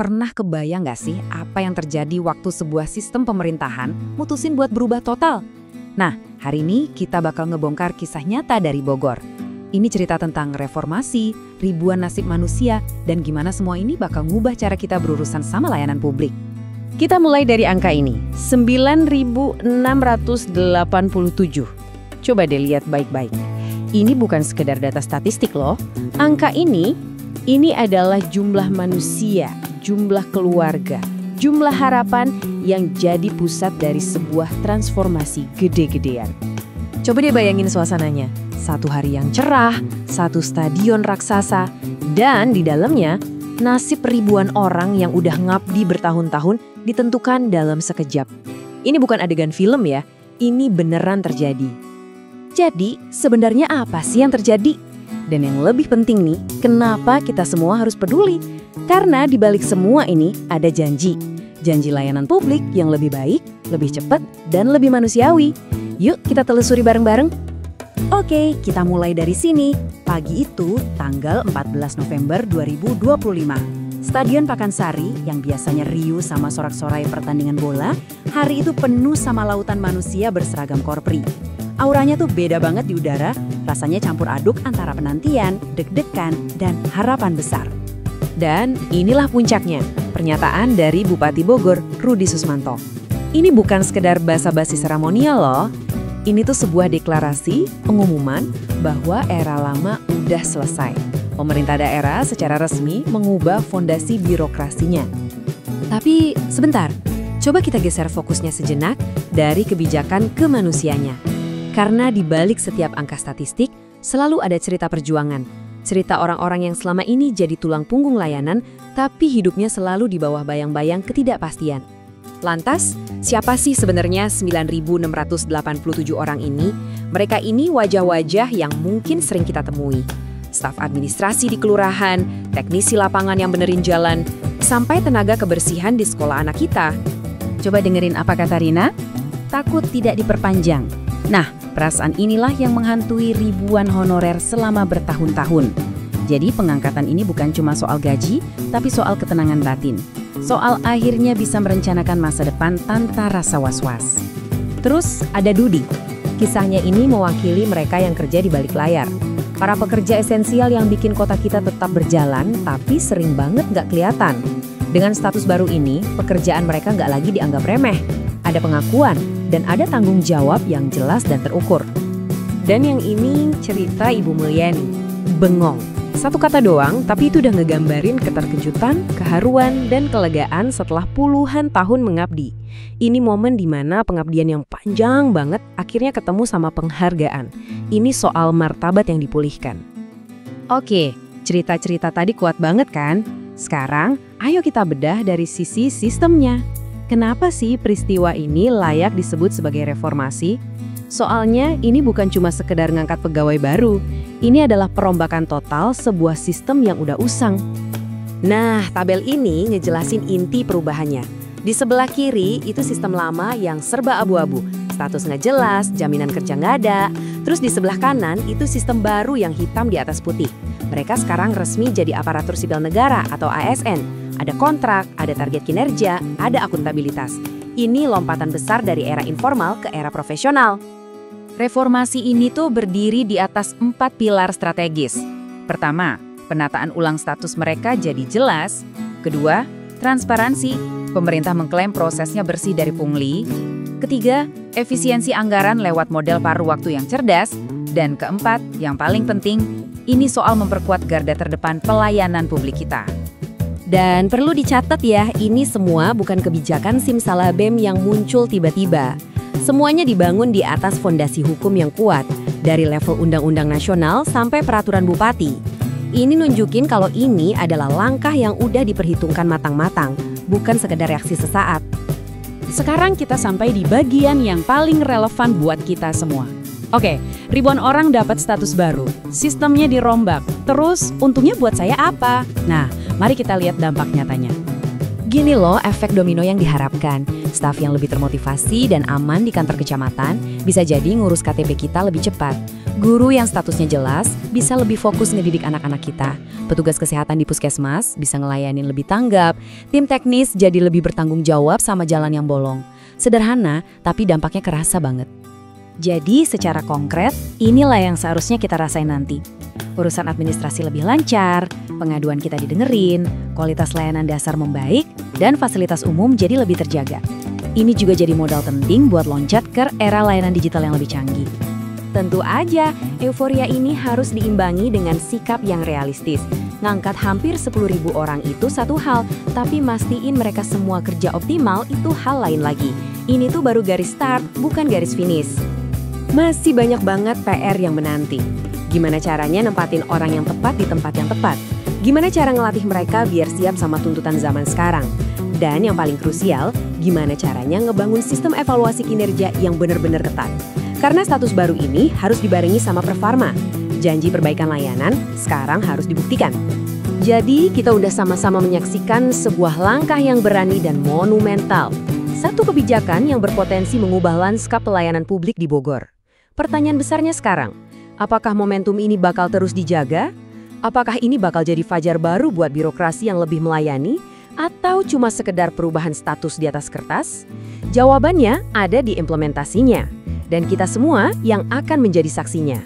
Pernah kebayang nggak sih apa yang terjadi waktu sebuah sistem pemerintahan mutusin buat berubah total? Nah, hari ini kita bakal ngebongkar kisah nyata dari Bogor. Ini cerita tentang reformasi, ribuan nasib manusia, dan gimana semua ini bakal ngubah cara kita berurusan sama layanan publik. Kita mulai dari angka ini, 9.687. Coba deh lihat baik-baik. Ini bukan sekedar data statistik loh. Angka ini adalah jumlah manusia, jumlah keluarga, jumlah harapan yang jadi pusat dari sebuah transformasi gede-gedean. Coba deh bayangin suasananya. Satu hari yang cerah, satu stadion raksasa, dan di dalamnya nasib ribuan orang yang udah ngabdi bertahun-tahun ditentukan dalam sekejap. Ini bukan adegan film ya, ini beneran terjadi. Jadi, sebenarnya apa sih yang terjadi? Dan yang lebih penting nih, kenapa kita semua harus peduli? Karena di balik semua ini ada janji. Janji layanan publik yang lebih baik, lebih cepat, dan lebih manusiawi. Yuk kita telusuri bareng-bareng. Oke, kita mulai dari sini. Pagi itu, tanggal 14 November 2025. Stadion Pakansari yang biasanya riuh sama sorak-sorai pertandingan bola, hari itu penuh sama lautan manusia berseragam korpri. Auranya tuh beda banget di udara, rasanya campur aduk antara penantian, deg-degan, dan harapan besar. Dan inilah puncaknya, pernyataan dari Bupati Bogor, Rudi Susmanto. Ini bukan sekedar basa-basi seremonial loh. Ini tuh sebuah deklarasi, pengumuman bahwa era lama udah selesai. Pemerintah daerah secara resmi mengubah fondasi birokrasinya. Tapi sebentar, coba kita geser fokusnya sejenak dari kebijakan ke manusianya. Karena di balik setiap angka statistik, selalu ada cerita perjuangan. Cerita orang-orang yang selama ini jadi tulang punggung layanan, tapi hidupnya selalu di bawah bayang-bayang ketidakpastian. Lantas, siapa sih sebenarnya 9.687 orang ini? Mereka ini wajah-wajah yang mungkin sering kita temui. Staf administrasi di kelurahan, teknisi lapangan yang benerin jalan, sampai tenaga kebersihan di sekolah anak kita. Coba dengerin apa kata Rina? Takut tidak diperpanjang. Nah, perasaan inilah yang menghantui ribuan honorer selama bertahun-tahun. Jadi pengangkatan ini bukan cuma soal gaji, tapi soal ketenangan batin. Soal akhirnya bisa merencanakan masa depan tanpa rasa was-was. Terus ada Dudi. Kisahnya ini mewakili mereka yang kerja di balik layar. Para pekerja esensial yang bikin kota kita tetap berjalan, tapi sering banget nggak kelihatan. Dengan status baru ini, pekerjaan mereka nggak lagi dianggap remeh. Ada pengakuan dan ada tanggung jawab yang jelas dan terukur. Dan yang ini cerita Ibu Mulyani, bengong. Satu kata doang, tapi itu udah ngegambarin keterkejutan, keharuan, dan kelegaan setelah puluhan tahun mengabdi. Ini momen dimana pengabdian yang panjang banget akhirnya ketemu sama penghargaan. Ini soal martabat yang dipulihkan. Oke, cerita-cerita tadi kuat banget kan? Sekarang, ayo kita bedah dari sisi sistemnya. Kenapa sih peristiwa ini layak disebut sebagai reformasi? Soalnya ini bukan cuma sekedar ngangkat pegawai baru. Ini adalah perombakan total sebuah sistem yang udah usang. Nah, tabel ini ngejelasin inti perubahannya. Di sebelah kiri itu sistem lama yang serba abu-abu. Status nggak jelas, jaminan kerja nggak ada. Terus di sebelah kanan itu sistem baru yang hitam di atas putih. Mereka sekarang resmi jadi aparatur sipil negara atau ASN. Ada kontrak, ada target kinerja, ada akuntabilitas. Ini lompatan besar dari era informal ke era profesional. Reformasi ini tuh berdiri di atas 4 pilar strategis. Pertama, penataan ulang status mereka jadi jelas. Kedua, transparansi. Pemerintah mengklaim prosesnya bersih dari pungli. Ketiga, efisiensi anggaran lewat model paruh waktu yang cerdas. Dan keempat, yang paling penting, ini soal memperkuat garda terdepan pelayanan publik kita. Dan perlu dicatat ya, ini semua bukan kebijakan simsalabim yang muncul tiba-tiba. Semuanya dibangun di atas fondasi hukum yang kuat, dari level undang-undang nasional sampai peraturan bupati. Ini nunjukin kalau ini adalah langkah yang udah diperhitungkan matang-matang, bukan sekedar reaksi sesaat. Sekarang kita sampai di bagian yang paling relevan buat kita semua. Oke, ribuan orang dapat status baru, sistemnya dirombak. Terus, untungnya buat saya apa? Nah, mari kita lihat dampak nyatanya. Gini loh efek domino yang diharapkan. Staf yang lebih termotivasi dan aman di kantor kecamatan bisa jadi ngurus KTP kita lebih cepat. Guru yang statusnya jelas bisa lebih fokus ngedidik anak-anak kita. Petugas kesehatan di puskesmas bisa ngelayanin lebih tanggap. Tim teknis jadi lebih bertanggung jawab sama jalan yang bolong. Sederhana, tapi dampaknya kerasa banget. Jadi secara konkret, inilah yang seharusnya kita rasain nanti. Urusan administrasi lebih lancar, pengaduan kita didengerin, kualitas layanan dasar membaik, dan fasilitas umum jadi lebih terjaga. Ini juga jadi modal penting buat loncat ke era layanan digital yang lebih canggih. Tentu aja, euforia ini harus diimbangi dengan sikap yang realistis. Ngangkat hampir 10.000 orang itu satu hal, tapi mastiin mereka semua kerja optimal itu hal lain lagi. Ini tuh baru garis start, bukan garis finish. Masih banyak banget PR yang menanti. Gimana caranya nempatin orang yang tepat di tempat yang tepat? Gimana cara ngelatih mereka biar siap sama tuntutan zaman sekarang? Dan yang paling krusial, gimana caranya ngebangun sistem evaluasi kinerja yang benar-benar ketat? Karena status baru ini harus dibarengi sama performa. Janji perbaikan layanan sekarang harus dibuktikan. Jadi kita udah sama-sama menyaksikan sebuah langkah yang berani dan monumental. Satu kebijakan yang berpotensi mengubah lanskap pelayanan publik di Bogor. Pertanyaan besarnya sekarang, apakah momentum ini bakal terus dijaga? Apakah ini bakal jadi fajar baru buat birokrasi yang lebih melayani? Atau cuma sekedar perubahan status di atas kertas? Jawabannya ada di implementasinya. Dan kita semua yang akan menjadi saksinya.